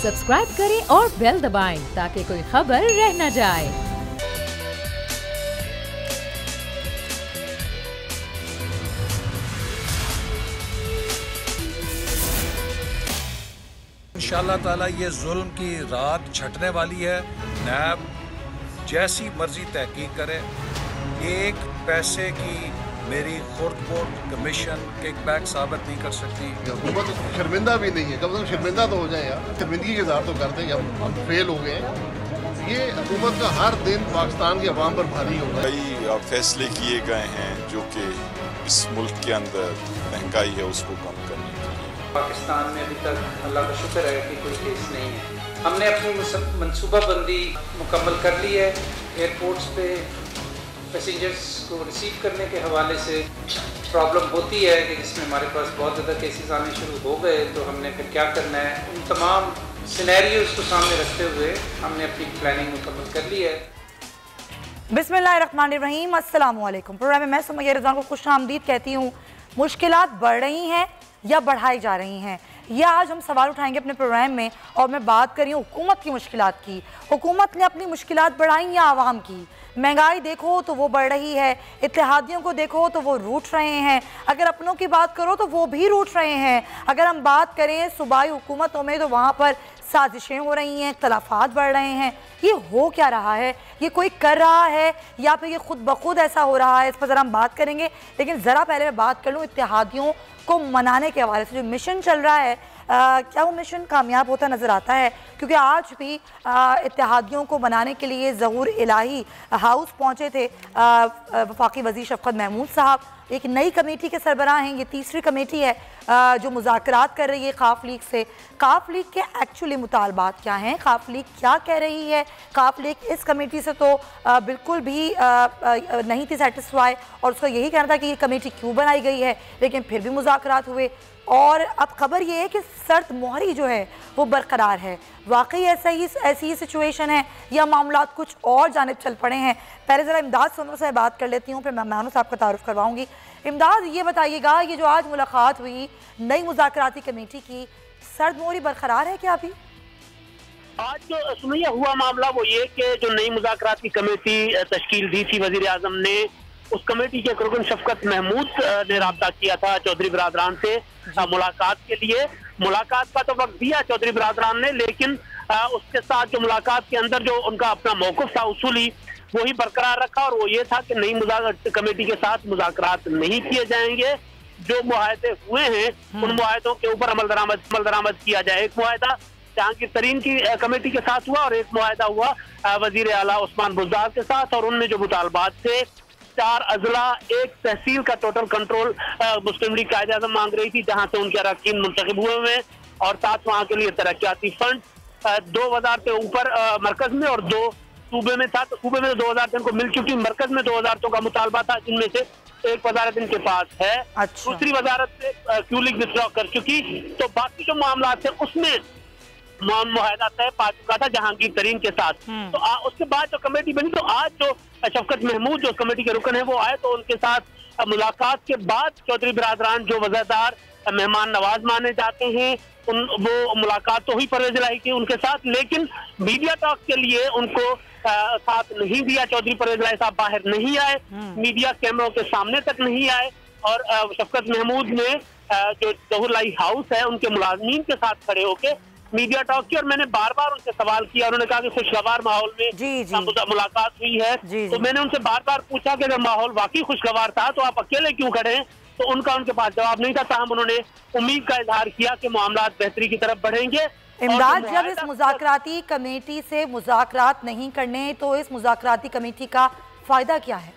Subscribe करें और bell दबाएं ताकि कोई खबर रह न जाए। इंशाअल्लाह ताला ये जुल्म की रात छटने वाली है। नैब जैसी मर्जी तहकीक करे, एक पैसे की मेरी खुर्द-बुर्द कमीशन किकबैक साबित नहीं कर सकती। हुकूमत शर्मिंदा भी नहीं है, कम से कम शर्मिंदा तो हो जाए यार। शर्मिंदगी के इज़हार तो करते हैं, हम फेल हो गए हैं। ये हुकूमत का हर दिन पाकिस्तान की अवाम पर भारी हो रहा है। कई फैसले किए गए हैं जो कि इस मुल्क के अंदर महंगाई है उसको कम करने के लिए। पाकिस्तान में अभी तक अल्लाह का शुक्र है कि कोई केस नहीं है। हमने अपनी मनसूबाबंदी मुकम्मल कर ली है। एयरपोर्ट्स पे पैसेंजर्स को रिसीव करने के हवाले से प्रॉब्लम होती है कि जिसमें हमारे पास बहुत ज़्यादा केसेस आने शुरू हो गए, तो हमने फिर क्या करना है, उन तमाम सिनेरियोज़ को सामने रखते हुए हमने अपनी प्लानिंग मुकम्मल कर ली है। बिस्मिल्लाहिर्रहमानिर्रहीम, अस्सलाम वालेकुम। प्रोग्राम में मैं सुमैया रिजवान को खुश आमदीद कहती हूँ। मुश्किलात बढ़ रही हैं या बढ़ाई जा रही हैं, यह आज हम सवाल उठाएंगे अपने प्रोग्राम में। और मैं बात कर रही हूँ हुकूमत की मुश्किलात की। हुकूमत ने अपनी मुश्किलात बढ़ाई या आवाम की? महंगाई देखो तो वो बढ़ रही है, इत्तेहादियों को देखो तो वो रूठ रहे हैं, अगर अपनों की बात करो तो वो भी रूठ रहे हैं। अगर हम बात करें सूबाई हुकूमतों में तो वहाँ पर साजिशें हो रही हैं, इख्तलाफात बढ़ रहे हैं। ये हो क्या रहा है? ये कोई कर रहा है या फिर ये खुद ब खुद ऐसा हो रहा है? इस पर ज़रा हम बात करेंगे, लेकिन ज़रा पहले मैं बात कर लूँ इत्तेहादियों को मनाने के हवाले से। जो मिशन चल रहा है, क्या वो मिशन कामयाब होता नज़र आता है? क्योंकि आज भी इत्तेहादियों को मनाने के लिए ज़हूर इलाही हाउस पहुँचे थे वफाकी वज़ीर शफ़क़त महमूद साहब। एक नई कमेटी के सरबराह हैं, ये तीसरी कमेटी है जो मुज़ाकरात कर रही है काफ लीग से। काफ लीग के एक्चुअली मुतालबात क्या हैं? काफ लीग क्या कह रही है? काफ लीग इस कमेटी से तो बिल्कुल भी नहीं थी सेटिस्फाई, और उसका यही कहना था कि ये कमेटी क्यों बनाई गई है, लेकिन फिर भी मुज़ाकरात हुए। और अब खबर ये है कि सर्द मोहरी जो है वो बरकरार है। वाकई ऐसी ही सिचुएशन है या मामलात कुछ और जानिब चल पड़े हैं? पहले ज़रा इमदाद सोनू से बात कर लेती हूँ, फिर मैं मानो साहब का तारुफ करवाऊँगी। इमदाद, ये बताइएगा, ये जो आज मुलाकात हुई नई मुज़ाकराती कमेटी की, सर्द मोहरी बरकरार है क्या अभी? आज जो सुनैया हुआ मामला वो ये कि जो नई मुज़ाकराती कमेटी तश्कील दी थी वज़ीर आज़म ने, उस कमेटी के रुकन शफ़क़त महमूद ने रब्ता किया था चौधरी बिरादरान से मुलाकात के लिए। मुलाकात का तो वक्त दिया चौधरी बिरादरान ने, लेकिन उसके साथ जो मुलाकात के अंदर जो उनका अपना मौक़िफ़ था उसूली, वही बरकरार रखा, और वो ये था कि नई कमेटी के साथ मुज़ाकरात नहीं किए जाएंगे। जो मुआहदे हुए हैं उन मुआहदों के ऊपर अमल दरामद किया जाए। एक मुआहदा जहांगीर तरीन की कमेटी के साथ हुआ और एक मुआहदा हुआ वज़ीर आला उस्मान बुज़दार के साथ, और उनमें जो मुतालबात थे 4 अजला, 1 तहसील का टोटल कंट्रोल मुस्लिम लीग कायदे आज़म मांग रही थी, जहां से उनके अरकान मुंतखब हुए हैं, और साथ वहां के लिए तरक्याती फंड 2 वज़ारतें ऊपर मरकज में और 2 सूबे में था। तो सूबे में 2 वज़ारतें को मिल चुकी, मरकज में 2 वज़ारतों का मुतालबा था, जिनमें से 1 वज़ारत इनके पास है। अच्छा। दूसरी वज़ारत से क्यू लीग विथड्रॉ कर चुकी। तो बाकी जो मामला थे उसमें मुआहदा तय पा चुका था जहांगीर तरीन के साथ। तो उसके बाद जो कमेटी बनी, तो आज जो शफ़क़त महमूद जो कमेटी के रुकन है वो आए, तो उनके साथ मुलाकात के बाद चौधरी बिरादरान जो वज़ीरदार मेहमान नवाज माने जाते हैं, वो मुलाकात तो हुई परवेज़ इलाही की उनके साथ, लेकिन मीडिया टॉक के लिए उनको साथ नहीं दिया। चौधरी परवेज़ इलाही साहब बाहर नहीं आए, मीडिया कैमरों के सामने तक नहीं आए, और शफ़क़त महमूद ने जो ज़हूर इलाही हाउस है उनके मुलाज़मीन के साथ खड़े होकर मीडिया टॉक की, और मैंने बार बार उनसे सवाल किया। उन्होंने कहा कि खुशगवार माहौल में मुलाकात हुई है। तो मैंने उनसे बार बार पूछा कि अगर माहौल वाकई खुशगवार था तो आप अकेले क्यों खड़े हैं? तो उनके पास जवाब नहीं था। ताहम उन्होंने उम्मीद का इजहार किया कि मामला बेहतरी की तरफ बढ़ेंगे। इमदाद, जब इस मुज़ाकराती कमेटी से मुज़ाकरात नहीं करने, तो इस मुज़ाकराती कमेटी का फायदा क्या है?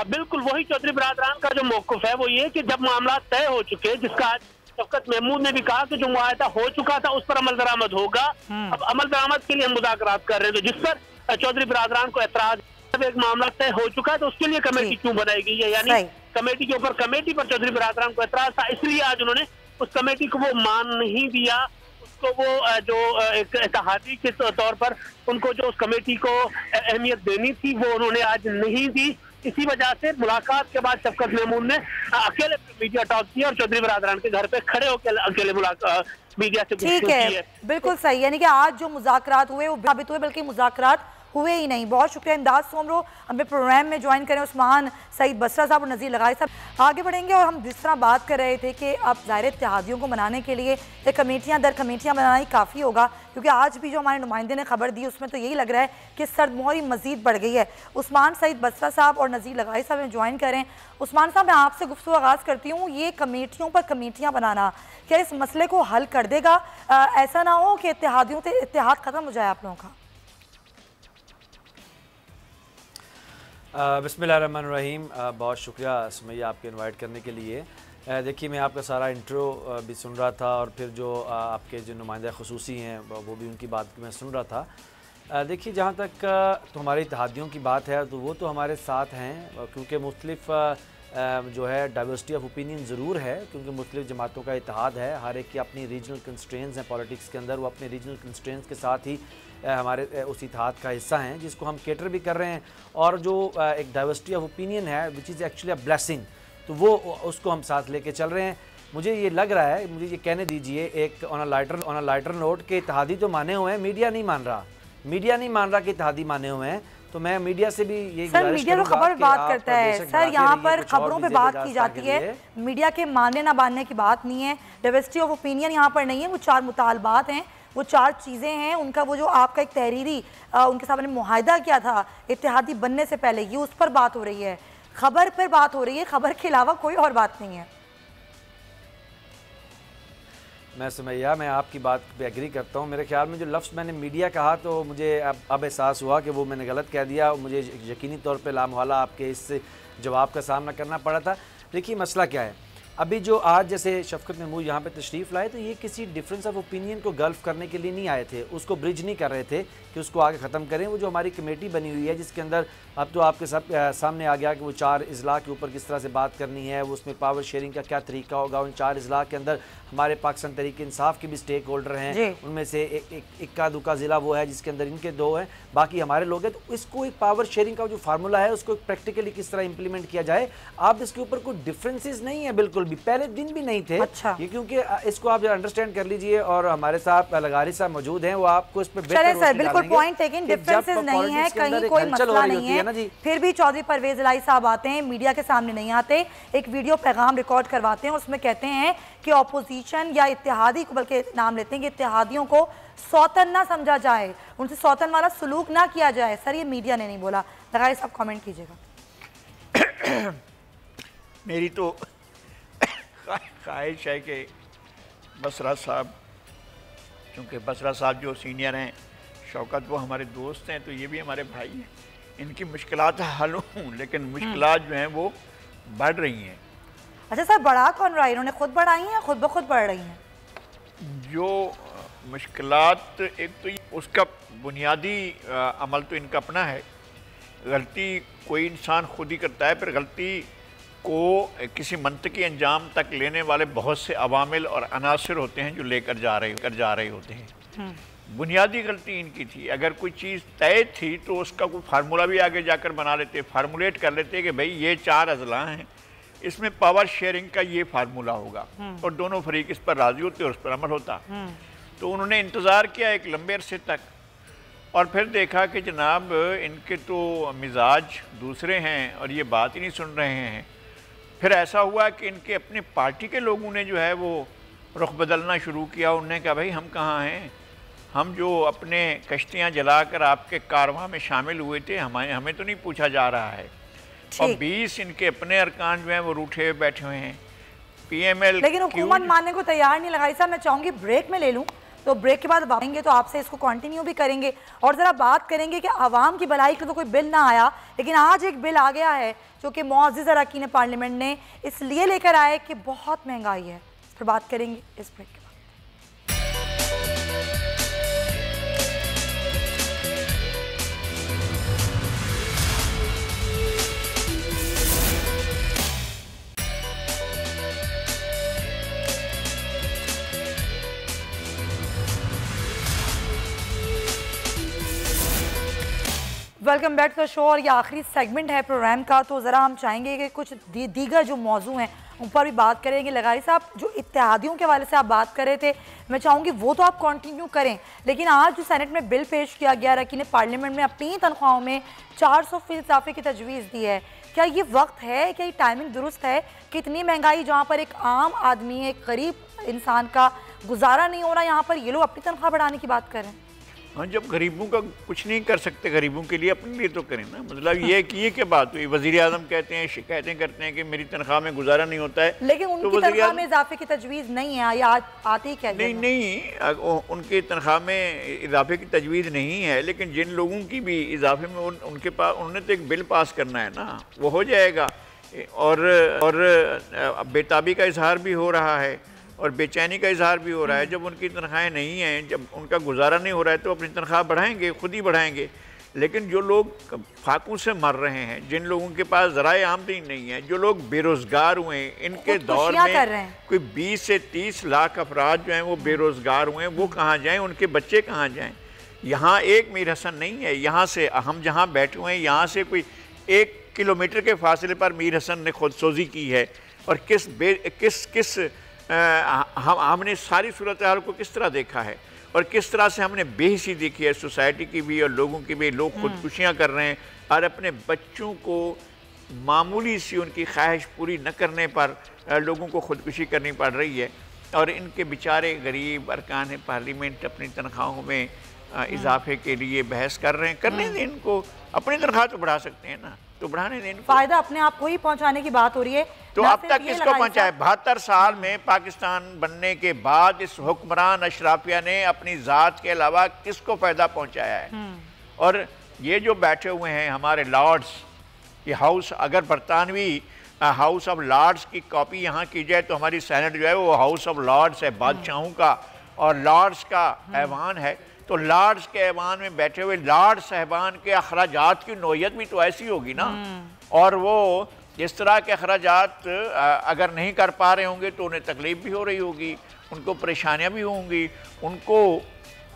बिल्कुल वही चौधरी बिरादरान का जो मौक़िफ़ है वो ये कि जब मामला तय हो चुके, जिसका शफ़क़त महमूद ने भी कहा कि जो मुआहदा हो चुका था उस पर अमल दरामद होगा, अब अमल दरामद के लिए हम मुज़ाकरात कर रहे हैं, तो जिस पर चौधरी बिरादरान को एतराज, जब एक मामला तय हो चुका है तो उसके लिए कमेटी क्यों बनाई गई है? यानी कमेटी के ऊपर कमेटी पर चौधरी बिरादरान को एतराज था, इसलिए आज उन्होंने उस कमेटी को वो मान नहीं दिया। उसको वो जो एक इत्तेहादी के तौर पर उनको जो उस कमेटी को अहमियत देनी थी वो उन्होंने आज नहीं दी। इसी वजह से मुलाकात के बाद शफ़क़त महमूद ने अकेले मीडिया टॉक किया और चौधरी बिरादरान के घर पे खड़े होकर अकेले मीडिया से ठीक है, बिल्कुल सही। यानी कि आज जो मुज़ाकरात हुए वो साबित हुए, बल्कि मुज़ाकरात हुए ही नहीं। बहुत शुक्रिया इमदाद सोमरो हमें प्रोग्राम में ज्वाइन करें, उस्मान सईद बसरा साहब और नज़ीर लगाई साहब। आगे बढ़ेंगे और हम जिस तरह बात कर रहे थे कि अब ज़ाहिर इत्तेहादियों को मनाने के लिए ये कमेटियाँ दर कमेटियाँ बनाना ही काफ़ी होगा, क्योंकि आज भी जो हमारे नुमाइंदे ने खबर दी उसमें तो यही लग रहा है कि सर्दमोहरी मज़ीद बढ़ गई है। उस्मान सईद बसरा साहब और नज़ीर लगाई साहब में ज्वाइन करें। उस्मान साहब, मैं आपसे गुफ्तगू आगाज़ करती हूँ। ये कमेटियों पर कमेटियाँ बनाना क्या इस मसले को हल कर देगा? ऐसा ना हो कि इत्तेहादियों से इत्तेहाद ख़त्म हो जाए आप लोगों का। बिस्मिल्लाहिर्रहमानिर्रहीम। बहुत शुक्रिया सुमैया आपके इनवाइट करने के लिए। देखिए, मैं आपका सारा इंट्रो भी सुन रहा था और फिर जो आपके जो नुमाइंदा खुसूसी हैं वो भी उनकी बात मैं सुन रहा था। देखिए, जहाँ तक तो हमारे इत्तेहादियों की बात है तो वो तो हमारे साथ हैं, क्योंकि मुख्तलिफ जो है डाइवर्सिटी ऑफ ओपिनियन ज़रूर है, क्योंकि मुख्तलिफ जमातों का इत्तेहाद है। हर एक की अपनी रीजनल कंस्ट्रेंट्स हैं पॉलिटिक्स के अंदर, वो अपने रीजनल कंस्ट्रेंट्स के साथ ही हमारे उस इत्तेहाद का हिस्सा हैं, जिसको हम केटर भी कर रहे हैं। और जो एक डाइवर्सिटी ऑफ ओपिनियन है which is actually a blessing, तो वो उसको हम साथ लेके चल रहे हैं। मुझे ये लग रहा है, मुझे ये कहने दीजिए एक ऑन अ लाइटर नोट के इत्तेहादी तो माने हुए हैं, मीडिया नहीं मान रहा। मीडिया नहीं मान रहा कि इत्तेहादी माने हुए हैं, तो मैं मीडिया से भी ये सर, मीडिया तो खबर बात करता है सर, यहाँ पर खबरों पे बात की जाती है, मीडिया के मानने ना मानने की बात नहीं है। डाइवर्सिटी ऑफ ओपिनियन यहाँ पर नहीं है, वो 4 मुतालबात हैं, वो 4 चीज़ें हैं। उनका वो जो आपका एक तहरीरी उनके सामने मुआहिदा किया था इत्तेहादी बनने से पहले, ये उस पर बात हो रही है, खबर पर बात हो रही है, खबर के अलावा कोई और बात नहीं है। मैं सुमैया, मैं आपकी बात पे एग्री करता हूँ। मेरे ख्याल में जो लफ्ज़ मैंने मीडिया कहा तो मुझे अब एहसास हुआ कि वो मैंने गलत कह दिया। मुझे यकीनी तौर पे लामहवाला आपके इस जवाब का सामना करना पड़ा था। देखिए, मसला क्या है, अभी जो आज जैसे शफकत महमूद यहाँ पे तशरीफ़ लाए तो ये किसी डिफरेंस ऑफ ओपिनियन को गल्फ करने के लिए नहीं आए थे, उसको ब्रिज नहीं कर रहे थे कि उसको आगे ख़त्म करें। वो जो हमारी कमेटी बनी हुई है जिसके अंदर अब तो आपके सब सामने आ गया कि वो 4 इजला के ऊपर किस तरह से बात करनी है, वो उसमें पावर शेयरिंग का क्या तरीका होगा। उन 4 इजला के अंदर हमारे पाकिस्तान तहरीक इंसाफ के भी स्टेक होल्डर हैं, उनमें से इक्का दुक्का ज़िला वो है जिसके अंदर इनके 2 हैं, बाकी हमारे लोग हैं। तो इसको एक पावर शेयरिंग का जो फार्मूला है उसको प्रैक्टिकली किस तरह इंप्लीमेंट किया जाए, आप इसके ऊपर कोई डिफरेंसेस नहीं है, बिल्कुल भी पहले दिन भी नहीं थे। अच्छा। ये क्योंकि इसको आप अंडरस्टैंड कर लीजिए, और हमारे साथ लगारी साहब मौजूद हैं, वो आपको इस पर बिल्कुल पॉइंट टेकन, डिफरेंसेस नहीं है, कहीं कोई मसला नहीं है। फिर भी चौधरी परवेज इलाही साहब आते हैं, मीडिया के सामने नहीं आते, एक वीडियो पैगाम रिकॉर्ड करवाते हैं, उसमें कहते हैं कि ऑपोजिशन या इत्तेहादी को, बल्कि नाम लेते हैं कि इत्तेहादियों को सौतन ना समझा जाए, उनसे सौतन वाला सलूक ना किया जाए। सर, ये मीडिया ने नहीं बोला, लगारी साहब कमेंट कीजिएगा। मेरी तो ख्वाहिश है कि बसरा साहब, क्योंकि बसरा साहब जो सीनियर हैं, शौकत वो हमारे दोस्त हैं, तो ये भी हमारे भाई हैं, इनकी मुश्किलात हल हों, लेकिन मुश्किलात जो हैं वो बढ़ रही हैं। अच्छा सर, बढ़ा कौन रहा है? इन्होंने खुद बढ़ाई हैं या खुद ब खुद बढ़ रही हैं? जो मुश्किलात, एक तो उसका बुनियादी अमल तो इनका अपना है। गलती कोई इंसान खुद ही करता है, फिर गलती को किसी मंतकी अंजाम तक लेने वाले बहुत से अवामिल और अनासिर होते हैं जो लेकर जा रहे होते हैं। बुनियादी गलती इनकी थी। अगर कोई चीज़ तय थी तो उसका कोई फार्मूला भी आगे जाकर बना लेते, फार्मूलेट कर लेते कि भाई ये 4 अजला हैं, इसमें पावर शेयरिंग का ये फार्मूला होगा, और दोनों फरीक इस पर राजी होते और उस पर अमल होता। तो उन्होंने इंतज़ार किया एक लंबे अरसे तक, और फिर देखा कि जनाब इनके तो मिजाज दूसरे हैं और ये बात ही नहीं सुन रहे हैं। फिर ऐसा हुआ कि इनके अपने पार्टी के लोगों ने जो है वो रुख बदलना शुरू किया। उन्होंने कहा भाई हम कहाँ हैं, हम जो अपने कश्तियाँ जलाकर आपके कारवां में शामिल हुए थे, हमें तो नहीं पूछा जा रहा है। और 20 इनके अपने अरकान जो हैं वो रूठे हुए बैठे हुए हैं। PML लेकिन हुकूमत मानने को तैयार नहीं। लगाई साहब, मैं चाहूँगी ब्रेक में ले लूँ, तो ब्रेक के बाद आएंगे तो आपसे इसको कंटिन्यू भी करेंगे और ज़रा बात करेंगे कि आवाम की भलाई का तो कोई बिल ना आया, लेकिन आज एक बिल आ गया है जो कि मुअज़्ज़िज़ अरकान पार्लियामेंट ने इसलिए लेकर आए कि बहुत महंगाई है। फिर बात करेंगे इस ब्रेक के बाद। Welcome back to the show. और ये आखिरी सेगमेंट है प्रोग्राम का, तो ज़रा हम चाहेंगे कि कुछ दीगर जो मौजू हैं उन पर भी बात करेंगे। लगाई साहब, जो इत्तेहादियों के वाले से आप बात कर रहे थे, मैं चाहूँगी वो तो आप कंटिन्यू करें, लेकिन आज जो सेनेट में बिल पेश किया गया, रकीन पार्लियामेंट में अपनी तनख्वाहों में 400% इजाफे की तजवीज़ दी है, क्या ये वक्त है, क्या ये टाइमिंग दुरुस्त है कि इतनी महंगाई जहाँ पर एक आम आदमी, एक गरीब इंसान का गुजारा नहीं हो रहा, यहाँ पर ये लोग अपनी तनख्वाह बढ़ाने की बात कर रहे हैं? हाँ, जब गरीबों का कुछ नहीं कर सकते, गरीबों के लिए अपने लिए तो करें ना। मतलब ये कि ये क्या बात हुई, वज़ीर आज़म कहते हैं, शिकायतें करते हैं कि मेरी तनख्वाह में गुजारा नहीं होता है, लेकिन उनकी तनख्वाह में इजाफे की तजवीज़ नहीं है, या आती ही क्या? नहीं, उनकी तनख्वाह में इजाफे की तजवीज़ नहीं है, लेकिन जिन लोगों की भी इजाफे में उनके पास, उन्होंने तो एक बिल पास करना है ना, वो हो जाएगा। और बेताबी का इजहार भी हो रहा है और बेचैनी का इजहार भी हो रहा है। जब उनकी तनख्वाहें नहीं हैं, जब उनका गुजारा नहीं हो रहा है, तो अपनी तनख्वाह बढ़ाएंगे, खुद ही बढ़ाएंगे। लेकिन जो लोग फाकों से मर रहे हैं, जिन लोगों के पास ज़राए आमदनी नहीं है, जो लोग बेरोज़गार हुए हैं, इनके दौर में कोई 20 से 30 लाख अफराद जो हैं वो बेरोज़गार हुए हैं, वो कहाँ जाएँ, उनके बच्चे कहाँ जाएँ? यहाँ एक मीर हसन नहीं है, यहाँ से हम जहाँ बैठे हुए हैं, यहाँ से कोई 1 किलोमीटर के फासले पर मीर हसन ने खुदसोजी की है। और हमने सारी सूरत हाल को किस तरह देखा है और किस तरह से हमने बेहिसी देखी है, सोसाइटी की भी और लोगों की भी। लोग खुदकुशियाँ कर रहे हैं और अपने बच्चों को मामूली सी उनकी ख्वाहिश पूरी न करने पर लोगों को खुदकुशी करनी पड़ रही है। और इनके बेचारे गरीब अरकान पार्लियामेंट अपनी तनख्वाहों में इजाफे के लिए बहस कर रहे हैं। करने दें इनको, अपनी तनख्वाह तो बढ़ा सकते हैं ना, तो बढ़ाने दें। फायदा अपने आप को ही पहुंचाने की बात हो रही है, तो अब तक किसको पहुंचा है? 72 साल में पाकिस्तान बनने के बाद इस हुक्मरान अशराफिया ने अपनी ज़ात के अलावा किसको फ़ायदा पहुंचाया है? और ये जो बैठे हुए हैं हमारे लॉर्ड्स, ये हाउस, अगर बरतानवी हाउस ऑफ लॉर्ड्स की कॉपी यहाँ की जाए तो हमारी सेनेट जो है वो हाउस ऑफ लॉर्ड्स है, बादशाहों का और लॉर्ड्स का ऐवान है। तो लॉर्ड्स के ऐवान में बैठे हुए लॉर्ड साहबान के अखराजात की नौयत भी तो ऐसी होगी ना। और वो इस तरह के अखराजात अगर नहीं कर पा रहे होंगे तो उन्हें तकलीफ भी हो रही होगी, उनको परेशानियां भी होंगी। उनको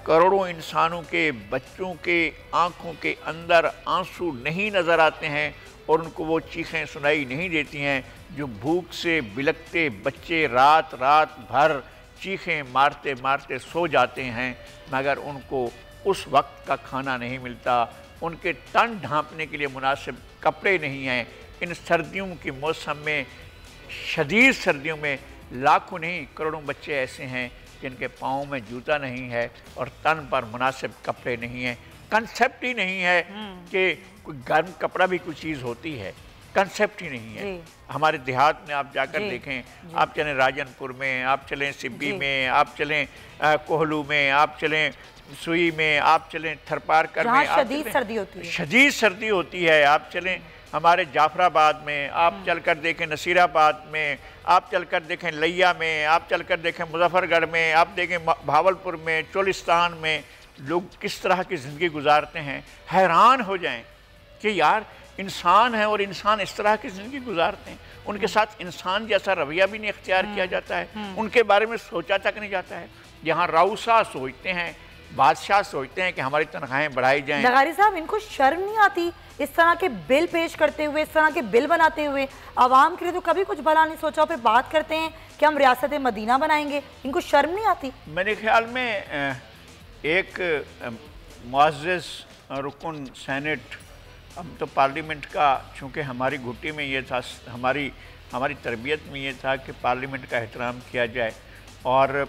करोड़ों इंसानों के बच्चों के आंखों के अंदर आंसू नहीं नज़र आते हैं और उनको वो चीखें सुनाई नहीं देती हैं जो भूख से बिलखते बच्चे रात रात भर चीखें मारते मारते सो जाते हैं, मगर उनको उस वक्त का खाना नहीं मिलता, उनके तन ढांपने के लिए मुनासिब कपड़े नहीं हैं। इन सर्दियों के मौसम में, शदीद सर्दियों में, लाखों नहीं करोड़ों बच्चे ऐसे हैं जिनके पाँव में जूता नहीं है और तन पर मुनासिब कपड़े नहीं हैं। कंसेप्ट ही नहीं है कि कोई गर्म कपड़ा भी कोई चीज़ होती है, कंसेप्ट ही नहीं है। हमारे देहात में आप जाकर देखें, आप चलें राजनपुर में, आप चलें सिब्बी में, आप चलें कोहलू में, आप चलें सुई में, आप चलें थरपारकर में, शदीद सर्दी होती है, शदीद सर्दी होती है। आप चलें हमारे जाफराबाद में, आप चलकर देखें नसीराबाद में, आप चलकर देखें लिया में, आप चलकर देखें मुजफ्फरगढ़ में, आप देखें भावलपुर में, चोलिस्तान में, लोग किस तरह की ज़िंदगी गुजारते हैं। हैरान हो जाएं कि यार इंसान है और इंसान इस तरह की ज़िंदगी गुजारते हैं, उनके साथ इंसान जैसा रवैया भी नहीं इख्तियार किया जाता है, उनके बारे में सोचा तक नहीं जाता है। यहाँ राउसा सोचते हैं, बादशाह सोचते हैं कि हमारी तनख्वाहें बढ़ाई जाएं। लगारी साहब, इनको शर्म नहीं आती इस तरह के बिल पेश करते हुए, इस तरह के बिल बनाते हुए? आवाम के लिए तो कभी कुछ भला नहीं सोचा, फिर बात करते हैं कि हम रियासत मदीना बनाएंगे। इनको शर्म नहीं आती? मेरे ख्याल में एक मुअज़्ज़ज़ रुकन सेनेट, हम तो पार्लियामेंट का, चूँकि हमारी घुट्टी में ये था, हमारी तरबियत में ये था कि पार्लियामेंट का एहतराम किया जाए, और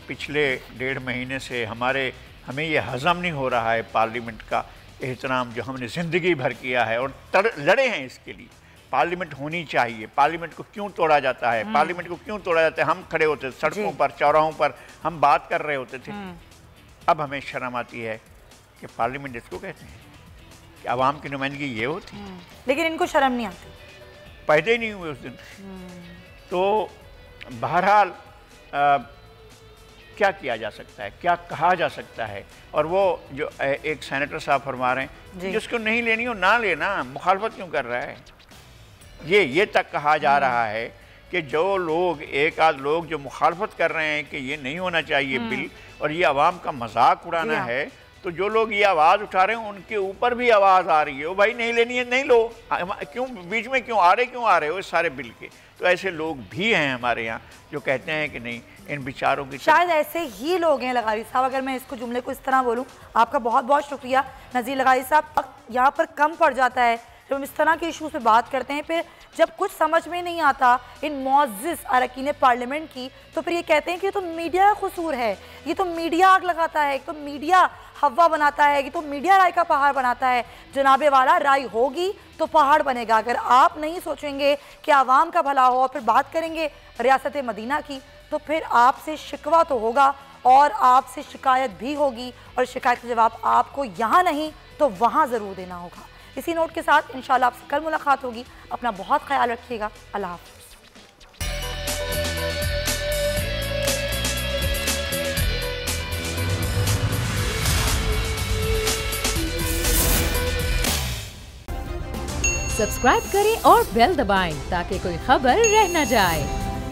पिछले 1.5 महीने से हमें ये हज़म नहीं हो रहा है पार्लियामेंट का एहतराम जो हमने ज़िंदगी भर किया है और लड़े हैं इसके लिए। पार्लियामेंट होनी चाहिए, पार्लियामेंट को क्यों तोड़ा जाता है, पार्लियामेंट को क्यों तोड़ा जाता है? हम खड़े होते थे सड़कों पर, चौराहों पर, हम बात कर रहे होते थे। अब हमें शर्म आती है कि पार्लियामेंट इसको कहते हैं कि आवाम की नुमाइंदगी ये होती है। लेकिन इनको शर्म नहीं आती, पैदा ही नहीं हुए उस दिन। तो बहरहाल क्या किया जा सकता है, क्या कहा जा सकता है? और वो जो एक सेनेटर साहब फरमा रहे हैं जिसको नहीं लेनी हो ना लेना, मुखालफत क्यों कर रहा है? ये तक कहा जा रहा है कि जो लोग, एक आध लोग जो मुखालफत कर रहे हैं कि ये नहीं होना चाहिए बिल और ये अवाम का मजाक उड़ाना है, तो तो जो लोग ये आवाज़ उठा रहे हैं उनके ऊपर भी आवाज़ आ रही है, वो भाई नहीं लेनी है नहीं लो, क्यों बीच में क्यों आ रहे हो इस सारे बिल के। तो ऐसे लोग भी हैं हमारे यहाँ जो कहते हैं कि नहीं इन विचारों की, शायद ऐसे ही लोग हैं लगारी साहब, अगर मैं इसको जुमले को इस तरह बोलूँ। आपका बहुत बहुत शुक्रिया नज़ीर लगारी साहब। यहाँ पर कम पड़ जाता है जब हम इस तरह के इशूज़ पे बात करते हैं, फिर जब कुछ समझ में नहीं आता इन मुअज़्ज़िज़ अरकान पार्लियामेंट की, तो फिर ये कहते हैं कि ये तो मीडिया का कसूर है, ये तो मीडिया आग लगाता है, तो मीडिया हवा बनाता है, कि तो मीडिया राय का पहाड़ बनाता है। जनाबे वाला राय होगी तो पहाड़ बनेगा। अगर आप नहीं सोचेंगे कि आवाम का भला हो और फिर बात करेंगे रियासत मदीना की, तो फिर आपसे शिकवा तो होगा और आपसे शिकायत भी होगी, और शिकायत का जवाब आपको यहाँ नहीं तो वहाँ ज़रूर देना होगा। इसी नोट के साथ इंशाल्लाह आपसे कल मुलाकात होगी। अपना बहुत ख्याल रखिएगा। अल्लाह हाफ़िज़। सब्सक्राइब करें और बेल दबाएं ताकि कोई खबर रह न जाए।